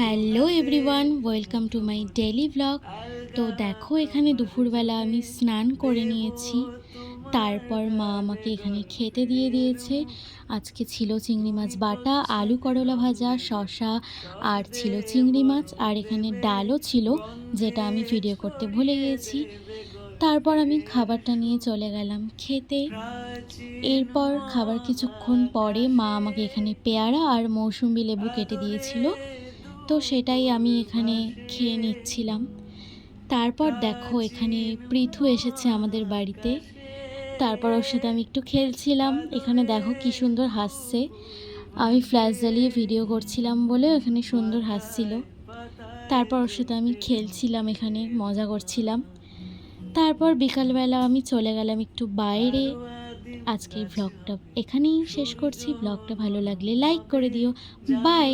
Hello everyone, welcome to my daily blog. তো দেখো, এখানে দুপুরবেলা আমি স্নান করে নিয়েছি। তারপর মা আমাকে এখানে খেতে দিয়ে দিয়েছে। আজকে ছিল চিংড়ি মাছ বাটা, আলু করলা ভাজা, শসা, আর ছিল চিংড়ি মাছ, আর এখানে ডালও ছিল, যেটা আমি ভিডিও করতে ভুলে গিয়েছি। তারপর আমি খাবারটা নিয়ে চলে গেলাম খেতে। এরপর খাবার কিছুক্ষণ পরে মা আমাকে এখানে পেয়ারা আর মৌসুম্বি লেবু কেটে দিয়েছিল, তো সেটাই আমি এখানে খেয়ে নিচ্ছিলাম। তারপর দেখো, এখানে পৃথু এসেছে আমাদের বাড়িতে। তারপর ওর সাথে আমি একটু খেলছিলাম। এখানে দেখো কি সুন্দর হাসছে। আমি ফ্ল্যাশ জ্বালিয়ে ভিডিও করছিলাম বলে এখানে সুন্দর হাসছিল। তারপর ওর সাথে আমি খেলছিলাম, এখানে মজা করছিলাম। তারপর বিকালবেলা আমি চলে গেলাম একটু বাইরে। আজকের ব্লগটা এখানেই শেষ করছি। ব্লগটা ভালো লাগলে লাইক করে দিও। বাই।